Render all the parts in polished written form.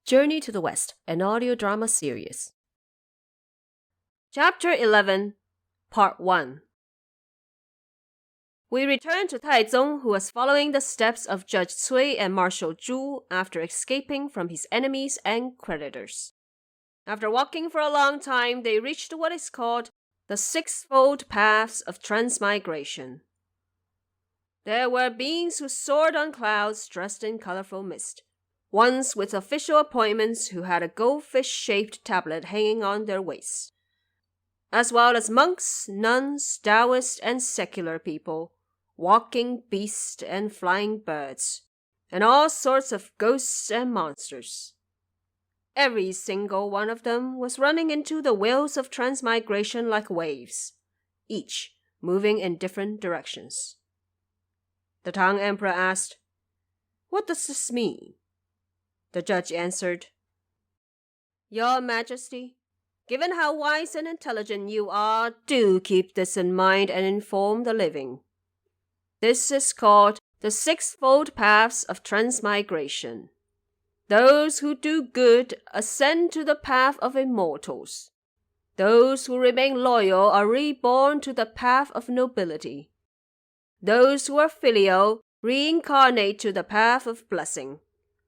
Journey to the West, an audio drama series. Chapter 11, Part 1. We return to Taizong, who was following the steps of Judge Cui and Marshal Zhu after escaping from his enemies and creditors. After walking for a long time, they reached what is called the sixfold paths of transmigration. There were beings who soared on clouds dressed in colorful mist. Ones with official appointments who had a goldfish-shaped tablet hanging on their waists, as well as monks, nuns, Taoists, and secular people, walking beasts and flying birds, and all sorts of ghosts and monsters. Every single one of them was running into the wheels of transmigration like waves, each moving in different directions. The Tang Emperor asked, "What does this mean?" The judge answered, "Your Majesty, given how wise and intelligent you are, do keep this in mind and inform the living. This is called the sixfold paths of transmigration. Those who do good ascend to the path of immortals. Those who remain loyal are reborn to the path of nobility. Those who are filial reincarnate to the path of blessing.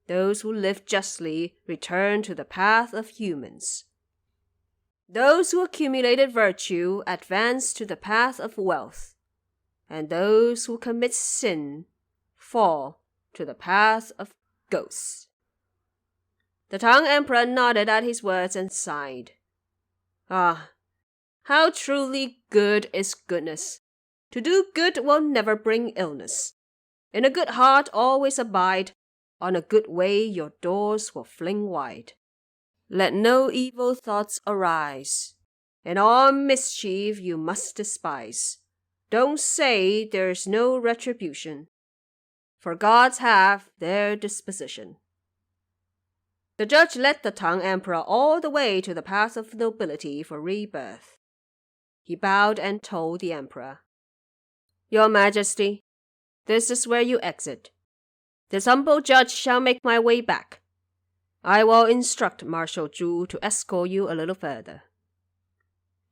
Those who live justly return to the path of humans. Those who accumulated virtue advance to the path of wealth, and those who commit sin fall to the path of ghosts." The Tang Emperor nodded at his words and sighed. Ah, how truly good is goodness! To do good will never bring illness. In a good heart always abide. On a good way your doors will fling wide. Let no evil thoughts arise, and all mischief you must despise. Don't say there's no retribution, for gods have their disposition. The judge led the Tang Emperor all the way to the path of nobility for rebirth. He bowed and told the emperor, "Your Majesty, this is where you exit. This humble judge shall make my way back. I will instruct Marshal Zhu to escort you a little further."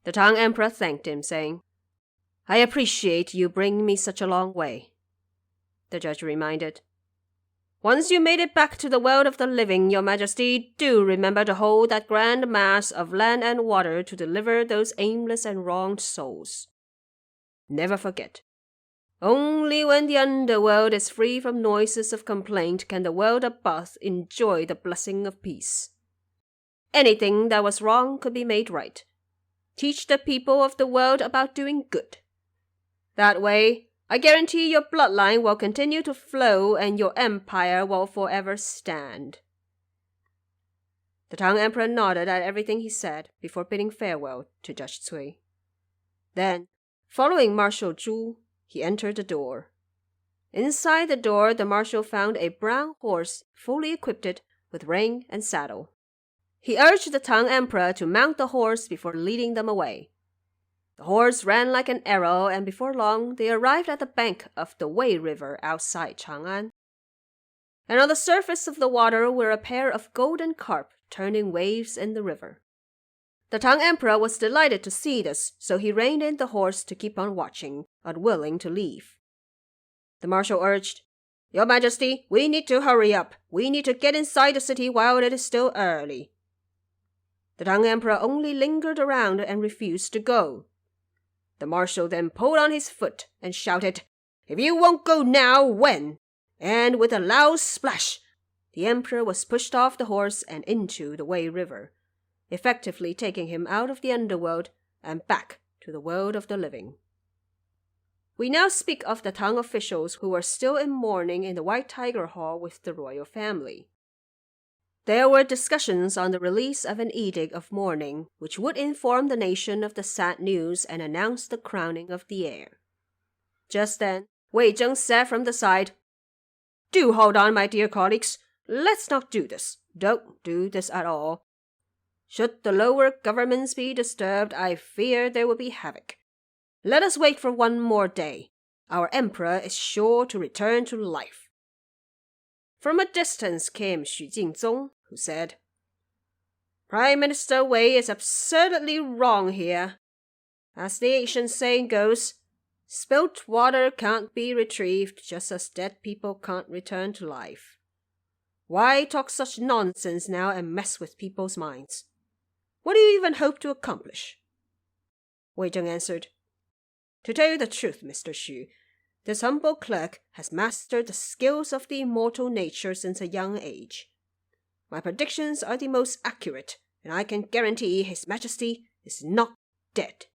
The Tang Emperor thanked him, saying, "I appreciate you bringing me such a long way." The judge reminded, "Once you made it back to the world of the living, Your Majesty, do remember to hold that grand mass of land and water to deliver those aimless and wronged souls. Never forget. Only when the underworld is free from noises of complaint can the world above enjoy the blessing of peace. Anything that was wrong could be made right. Teach the people of the world about doing good. That way, I guarantee your bloodline will continue to flow and your empire will forever stand." The Tang Emperor nodded at everything he said before bidding farewell to Judge Cui. Then, following Marshal Zhu, he entered the door. Inside the door, the marshal found a brown horse fully equipped with rein and saddle. He urged the Tang Emperor to mount the horse before leading them away. The horse ran like an arrow, and before long they arrived at the bank of the Wei River outside Chang'an. And on the surface of the water were a pair of golden carp turning waves in the river. The Tang Emperor was delighted to see this, so he reined in the horse to keep on watching, unwilling to leave. The marshal urged, "Your Majesty, we need to hurry up. We need to get inside the city while it is still early." The Tang Emperor only lingered around and refused to go. The marshal then pulled on his foot and shouted, "If you won't go now, when?" And with a loud splash, the emperor was pushed off the horse and into the Wei River, effectively taking him out of the underworld and back to the world of the living. We now speak of the Tang officials who were still in mourning in the White Tiger Hall with the royal family. There were discussions on the release of an edict of mourning, which would inform the nation of the sad news and announce the crowning of the heir. Just then, Wei Zheng said from the side, "Do hold on, my dear colleagues. Let's not do this. Don't do this at all. Should the lower governments be disturbed, I fear there will be havoc. Let us wait for one more day. our emperor is sure to return to life." From a distance came Xu Jingzong, who said, "Prime Minister Wei is absurdly wrong here. As the ancient saying goes, spilt water can't be retrieved, just as dead people can't return to life. Why talk such nonsense now and mess with people's minds? What do you even hope to accomplish?" Wei Zheng answered, "To tell you the truth, Mr. Xu, this humble clerk has mastered the skills of the immortal nature since a young age. My predictions are the most accurate, and I can guarantee His Majesty is not dead."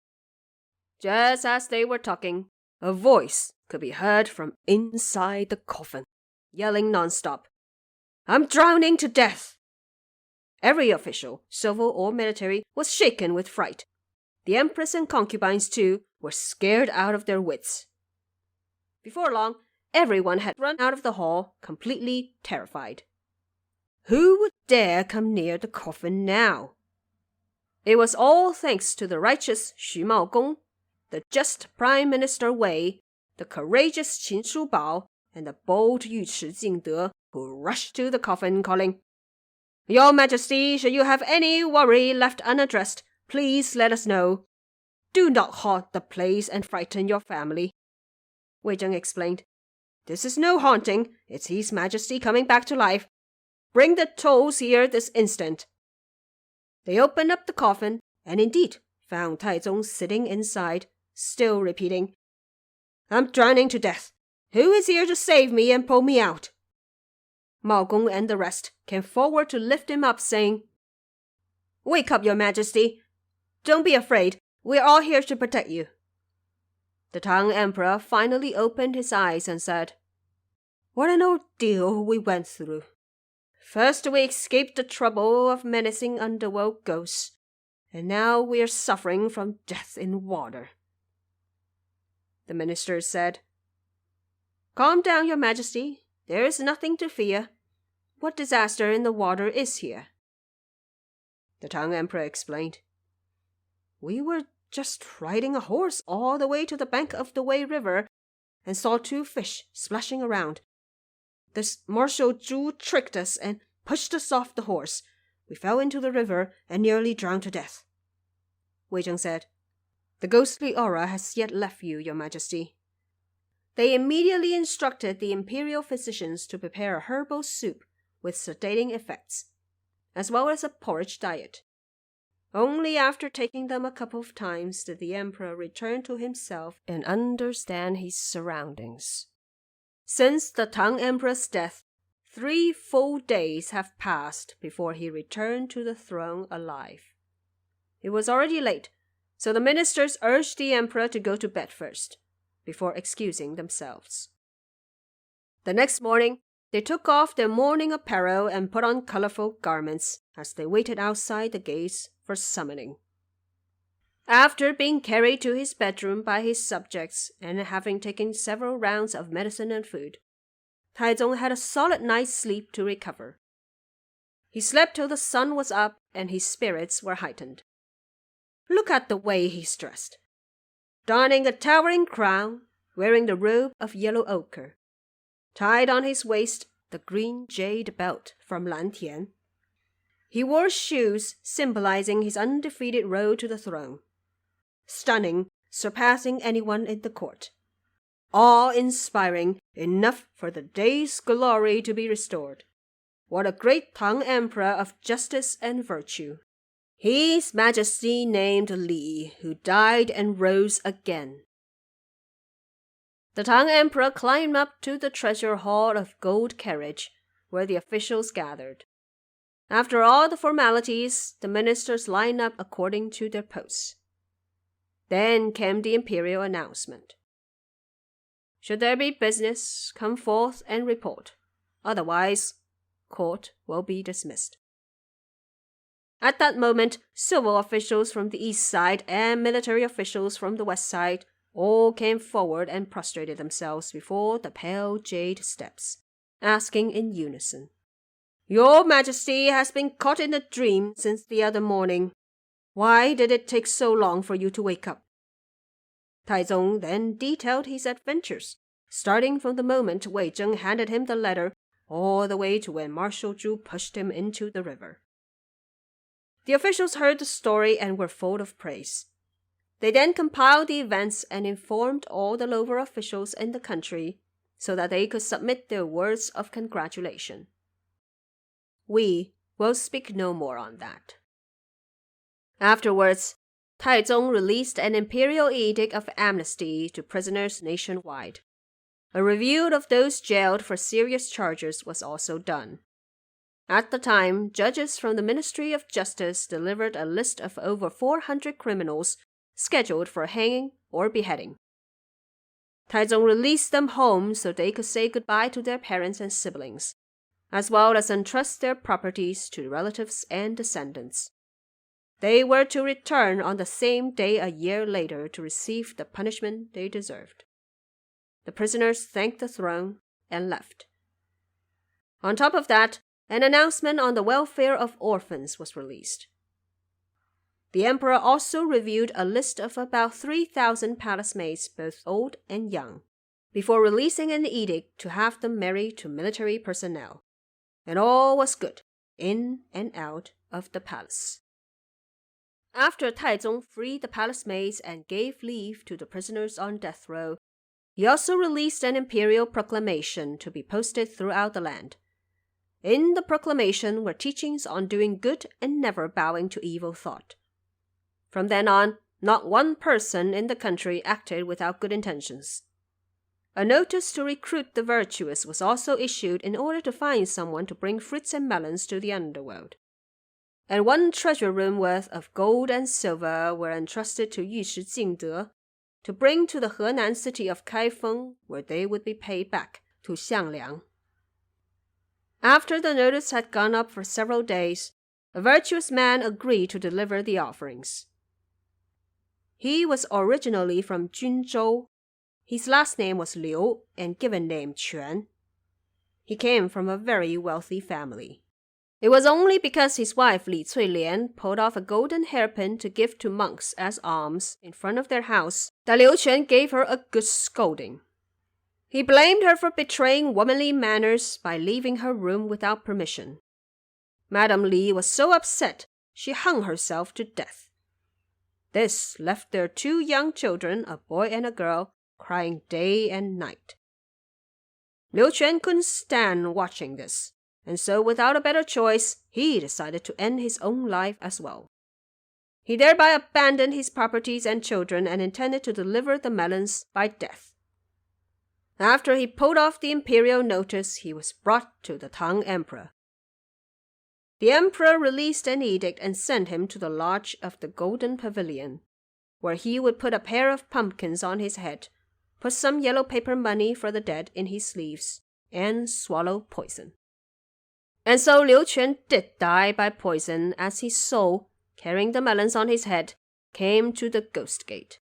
Just as they were talking, a voice could be heard from inside the coffin, yelling non-stop, "I'm drowning to death!" Every official, civil or military, was shaken with fright. The empress and concubines, too, were scared out of their wits. Before long, everyone had run out of the hall, completely terrified. Who would dare come near the coffin now? It was all thanks to the righteous Xu Maogong, the just Prime Minister Wei, the courageous Qin Shubao, and the bold Yuchi Jingde, who rushed to the coffin calling, "Your Majesty, should you have any worry left unaddressed, please let us know. Do not haunt the place and frighten your family." Wei Zheng explained, "This is no haunting, it's His Majesty coming back to life. Bring the tolls here this instant." They opened up the coffin, and indeed found Taizong sitting inside, still repeating, "I'm drowning to death. Who is here to save me and pull me out?" Mao Gong and the rest came forward to lift him up, saying, "Wake up, Your Majesty. Don't be afraid. We're all here to protect you." The Tang Emperor finally opened his eyes and said, "What an ordeal we went through. First we escaped the trouble of menacing underworld ghosts, and now we are suffering from death in water." The ministers said, "Calm down, Your Majesty. There is nothing to fear. What disaster in the water is here?" The Tang Emperor explained, "We were just riding a horse all the way to the bank of the Wei River and saw 2 fish splashing around. This Marshal Zhu tricked us and pushed us off the horse. We fell into the river and nearly drowned to death." Wei Zheng said, "The ghostly aura has yet left you, Your Majesty." They immediately instructed the imperial physicians to prepare a herbal soup with sedating effects, as well as a porridge diet. Only after taking them a couple of times did the emperor return to himself and understand his surroundings. Since the Tang Emperor's death, 3 full days have passed before he returned to the throne alive. It was already late, so the ministers urged the emperor to go to bed first, before excusing themselves. The next morning, they took off their mourning apparel and put on colorful garments as they waited outside the gates for summoning. After being carried to his bedroom by his subjects and having taken several rounds of medicine and food, Taizong had a solid night's sleep to recover. He slept till the sun was up and his spirits were heightened. Look at the way he's dressed. Donning a towering crown, wearing the robe of yellow ochre, tied on his waist the green jade belt from Lantian. He wore shoes symbolizing his undefeated road to the throne. Stunning, surpassing anyone in the court. Awe-inspiring, enough for the day's glory to be restored. What a great Tang Emperor of justice and virtue. His Majesty named Li, who died and rose again. The Tang Emperor climbed up to the treasure hall of gold carriage, where the officials gathered. After all the formalities, the ministers lined up according to their posts. Then came the imperial announcement. Should there be business, come forth and report. Otherwise, court will be dismissed. At that moment, civil officials from the east side and military officials from the west side all came forward and prostrated themselves before the pale jade steps, asking in unison, "Your Majesty has been caught in a dream since the other morning. Why did it take so long for you to wake up?" Taizong then detailed his adventures, starting from the moment Wei Zheng handed him the letter all the way to when Marshal Zhu pushed him into the river. The officials heard the story and were full of praise. They then compiled the events and informed all the lower officials in the country so that they could submit their words of congratulation. We will speak no more on that. Afterwards, Taizong released an imperial edict of amnesty to prisoners nationwide. A review of those jailed for serious charges was also done. At the time, judges from the Ministry of Justice delivered a list of over 400 criminals scheduled for hanging or beheading. Taizong released them home so they could say goodbye to their parents and siblings, as well as entrust their properties to relatives and descendants. They were to return on the same day a year later to receive the punishment they deserved. The prisoners thanked the throne and left. On top of that, an announcement on the welfare of orphans was released. The emperor also reviewed a list of about 3,000 palace maids, both old and young, before releasing an edict to have them married to military personnel. And all was good, in and out of the palace. After Taizong freed the palace maids and gave leave to the prisoners on death row, he also released an imperial proclamation to be posted throughout the land. In the proclamation were teachings on doing good and never bowing to evil thought. From then on, not one person in the country acted without good intentions. A notice to recruit the virtuous was also issued in order to find someone to bring fruits and melons to the underworld. And 1 treasure room worth of gold and silver were entrusted to Yushi Jingde to bring to the Henan city of Kaifeng, where they would be paid back to Xiangliang. After the notice had gone up for several days, a virtuous man agreed to deliver the offerings. He was originally from Junzhou. His last name was Liu and given name Quan. He came from a very wealthy family. It was only because his wife Li Cuilian pulled off a golden hairpin to give to monks as alms in front of their house that Liu Quan gave her a good scolding. He blamed her for betraying womanly manners by leaving her room without permission. Madame Li was so upset she hung herself to death. This left their 2 young children, a boy and a girl, crying day and night. Liu Quan couldn't stand watching this, and so without a better choice, he decided to end his own life as well. He thereby abandoned his properties and children and intended to deliver the melons by death. After he pulled off the imperial notice, he was brought to the Tang Emperor. The emperor released an edict and sent him to the lodge of the Golden Pavilion, where he would put a pair of pumpkins on his head, put some yellow paper money for the dead in his sleeves, and swallow poison. And so Liu Quan did die by poison as his soul, carrying the melons on his head, came to the ghost gate.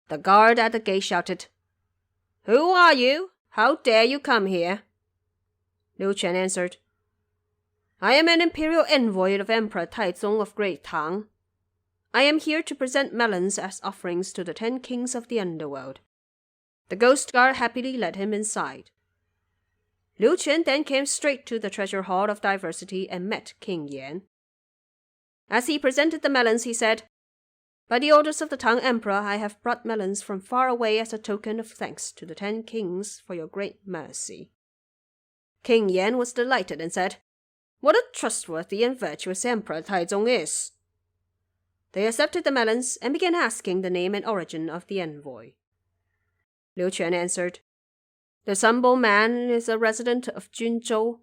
The guard at the gate shouted, "Who are you? How dare you come here?" Liu Quan answered, "I am an imperial envoy of Emperor Taizong of Great Tang. I am here to present melons as offerings to the 10 kings of the underworld." The ghost guard happily led him inside. Liu Quan then came straight to the treasure hall of diversity and met King Yan. As he presented the melons, he said, "By the orders of the Tang Emperor, I have brought melons from far away as a token of thanks to the 10 kings for your great mercy." King Yan was delighted and said, "What a trustworthy and virtuous emperor Taizong is." They accepted the melons and began asking the name and origin of the envoy. Liu Quan answered, "This humble man is a resident of Junzhou.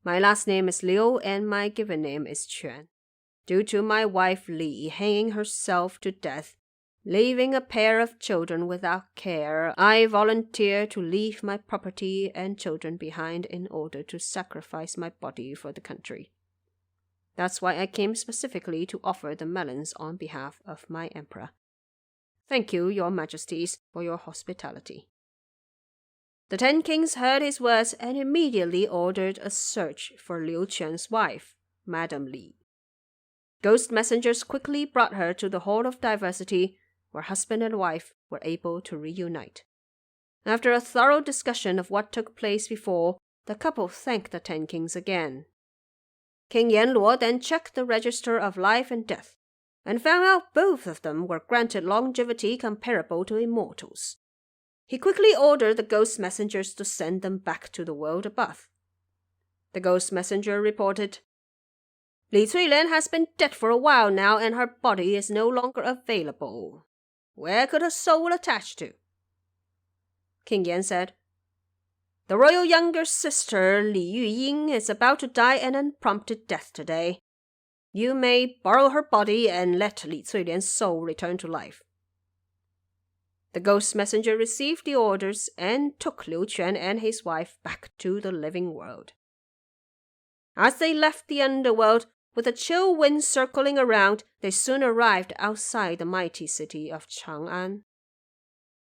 My last name is Liu and my given name is Quan. Due to my wife Li hanging herself to death, leaving a pair of children without care, I volunteer to leave my property and children behind in order to sacrifice my body for the country. That's why I came specifically to offer the melons on behalf of my emperor. Thank you, your majesties, for your hospitality." The 10 kings heard his words and immediately ordered a search for Liu Quan's wife, Madame Li. Ghost messengers quickly brought her to the Hall of Diversity, where husband and wife were able to reunite. After a thorough discussion of what took place before, the couple thanked the 10 kings again. King Yanluo then checked the register of life and death, and found out both of them were granted longevity comparable to immortals. He quickly ordered the ghost messengers to send them back to the world above. The ghost messenger reported, "Li Cuilian has been dead for a while now, and her body is no longer available. Where could her soul attach to?" King Yan said, "The royal younger sister, Li Yuying, is about to die an unprompted death today. You may borrow her body and let Li Cuilian's soul return to life." The ghost messenger received the orders and took Liu Quan and his wife back to the living world. As they left the underworld, with a chill wind circling around, they soon arrived outside the mighty city of Chang'an.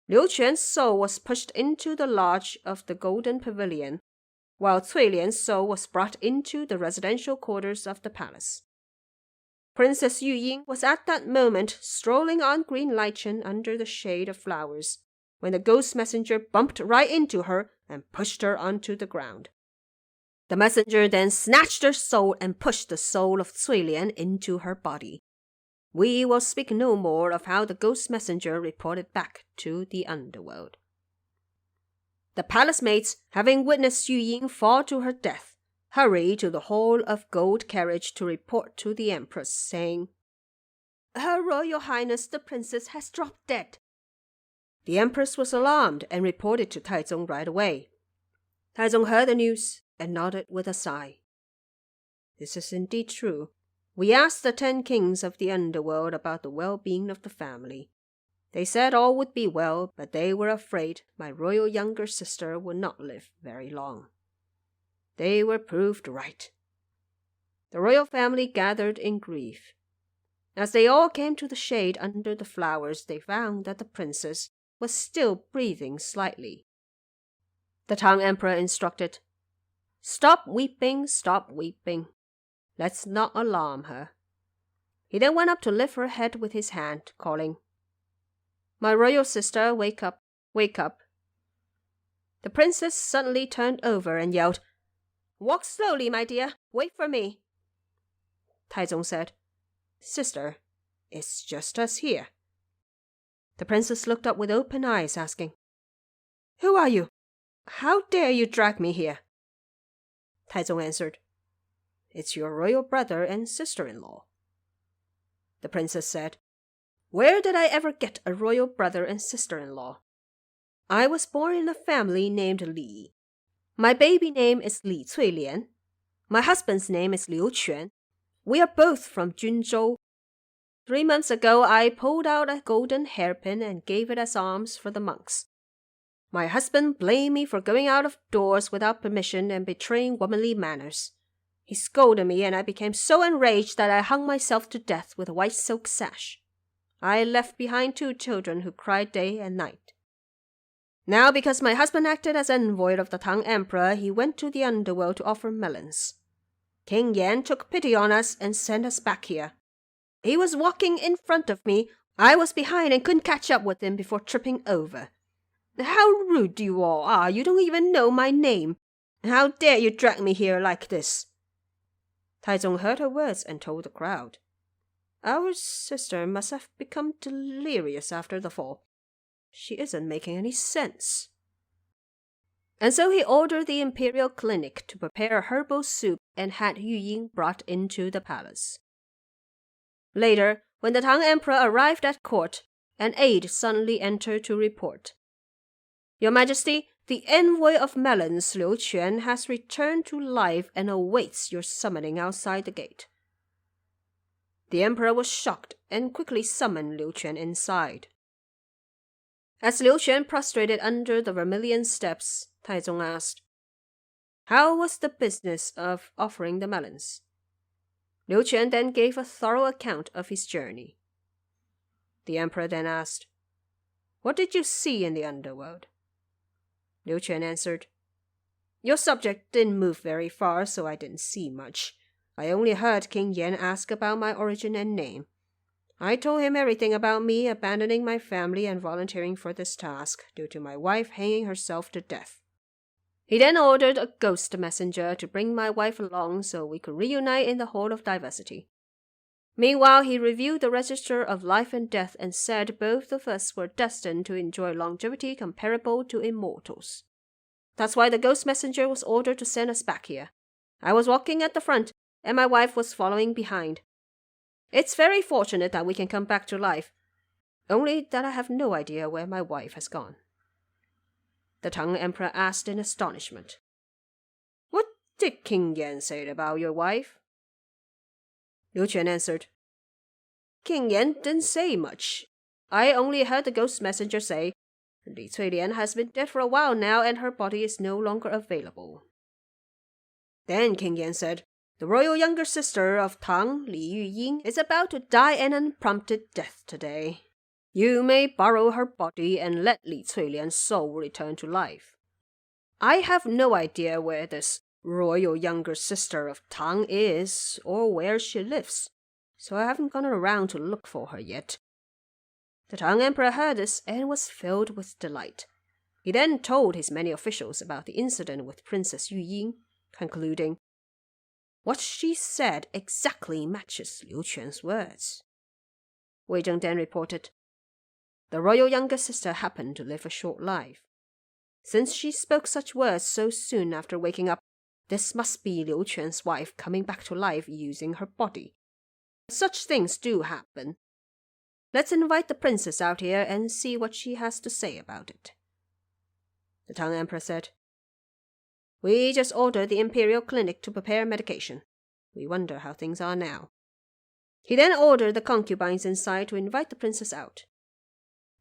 Liu Quan's soul was pushed into the lodge of the Golden Pavilion, while Cui Lian's soul was brought into the residential quarters of the palace. Princess Yuying was at that moment strolling on green lichen under the shade of flowers, when the ghost messenger bumped right into her and pushed her onto the ground. The messenger then snatched her soul and pushed the soul of Cui Lian into her body. We will speak no more of how the ghost messenger reported back to the underworld. The palace maids, having witnessed Yuying fall to her death, hurried to the hall of gold carriage to report to the empress, saying, "Her Royal Highness the Princess has dropped dead." The empress was alarmed and reported to Taizong right away. Taizong heard the news and nodded with a sigh. "This is indeed true. We asked the 10 kings of the underworld about the well-being of the family. They said all would be well, but they were afraid my royal younger sister would not live very long. They were proved right." The royal family gathered in grief. As they all came to the shade under the flowers, they found that the princess was still breathing slightly. The Tang Emperor instructed, "Stop weeping, stop weeping. Let's not alarm her." He then went up to lift her head with his hand, calling, "My royal sister, wake up, wake up." The princess suddenly turned over and yelled, "Walk slowly, my dear. Wait for me." Taizong said, "Sister, it's just us here." The princess looked up with open eyes, asking, "Who are you? How dare you drag me here?" Taizong answered, "It's your royal brother and sister-in-law." The princess said, "Where did I ever get a royal brother and sister-in-law? I was born in a family named Li. My baby name is Li Cuilian. My husband's name is Liu Quan. We are both from Junzhou. 3 months ago, I pulled out a golden hairpin and gave it as alms for the monks. My husband blamed me for going out of doors without permission and betraying womanly manners. He scolded me, and I became so enraged that I hung myself to death with a white silk sash. I left behind 2 children who cried day and night. Now, because my husband acted as envoy of the Tang Emperor, he went to the underworld to offer melons. King Yan took pity on us and sent us back here. He was walking in front of me. I was behind and couldn't catch up with him before tripping over. How rude you all are. You don't even know my name. How dare you drag me here like this?" Taizong heard her words and told the crowd, "Our sister must have become delirious after the fall. She isn't making any sense." And so he ordered the imperial clinic to prepare a herbal soup and had Yuying brought into the palace. Later, when the Tang Emperor arrived at court, an aide suddenly entered to report, "Your Majesty, the envoy of melons, Liu Quan, has returned to life and awaits your summoning outside the gate." The emperor was shocked and quickly summoned Liu Quan inside. As Liu Quan prostrated under the vermilion steps, Taizong asked, "How was the business of offering the melons?" Liu Quan then gave a thorough account of his journey. The emperor then asked, "What did you see in the underworld?" Liu Quan answered, "Your subject didn't move very far, so I didn't see much. I only heard King Yan ask about my origin and name. I told him everything about me abandoning my family and volunteering for this task due to my wife hanging herself to death. He then ordered a ghost messenger to bring my wife along so we could reunite in the Hall of Diversity. Meanwhile, he reviewed the register of life and death and said both of us were destined to enjoy longevity comparable to immortals. That's why the ghost messenger was ordered to send us back here. I was walking at the front, and my wife was following behind. It's very fortunate that we can come back to life, only that I have no idea where my wife has gone. The Tang Emperor asked in astonishment. What did King Yan say about your wife? Liu Quan answered. King Yan didn't say much. I only heard the ghost messenger say, Li Cuilian has been dead for a while now and her body is no longer available. Then King Yan said, the royal younger sister of Tang, Li Yuying, is about to die an unprompted death today. You may borrow her body and let Li Cuilian's soul return to life. I have no idea where this royal younger sister of Tang is or where she lives, so I haven't gone around to look for her yet. The Tang Emperor heard this and was filled with delight. He then told his many officials about the incident with Princess Yuying, concluding, what she said exactly matches Liu Quan's words. Wei Zheng then reported, the royal younger sister happened to live a short life. Since she spoke such words so soon after waking up, this must be Liu Quan's wife coming back to life using her body. Such things do happen. Let's invite the princess out here and see what she has to say about it. The Tang Emperor said, we just ordered the Imperial Clinic to prepare medication. We wonder how things are now. He then ordered the concubines inside to invite the princess out.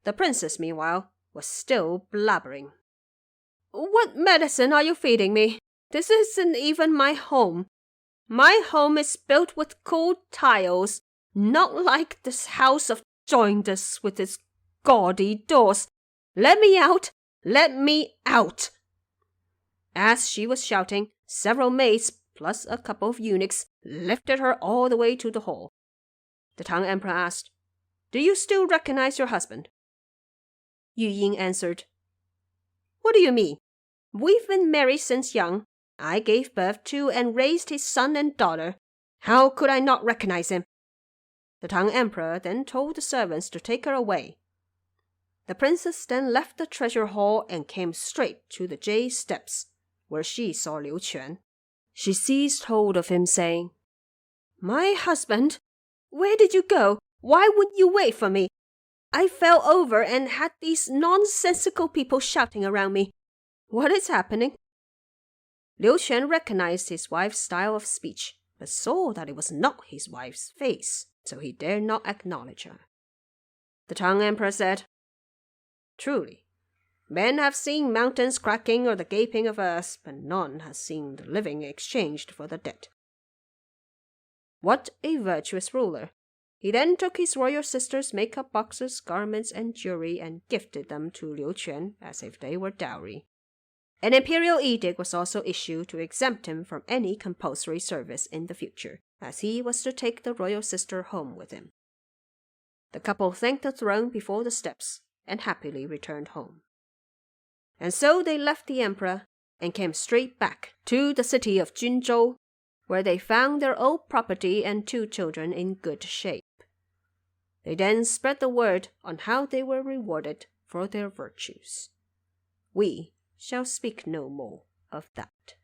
The princess, meanwhile, was still blabbering. What medicine are you feeding me? This isn't even my home. My home is built with cool tiles, not like this house of joinders with its gaudy doors. Let me out! Let me out! As she was shouting, several maids, plus a couple of eunuchs, lifted her all the way to the hall. The Tang Emperor asked, do you still recognize your husband? Yu Ying answered, what do you mean? We've been married since young. I gave birth to and raised his son and daughter. How could I not recognize him? The Tang Emperor then told the servants to take her away. The princess then left the treasure hall and came straight to the Jade steps, where she saw Liu Quan. She seized hold of him, saying, my husband, where did you go? Why wouldn't you wait for me? I fell over and had these nonsensical people shouting around me. What is happening? Liu Quan recognized his wife's style of speech, but saw that it was not his wife's face, so he dared not acknowledge her. The Tang Emperor said, truly, men have seen mountains cracking or the gaping of earth, but none has seen the living exchanged for the dead. What a virtuous ruler! He then took his royal sister's makeup boxes, garments, and jewelry and gifted them to Liu Quan as if they were dowry. An imperial edict was also issued to exempt him from any compulsory service in the future, as he was to take the royal sister home with him. The couple thanked the throne before the steps and happily returned home. And so they left the emperor and came straight back to the city of Junzhou, where they found their old property and 2 children in good shape. They then spread the word on how they were rewarded for their virtues. We shall speak no more of that.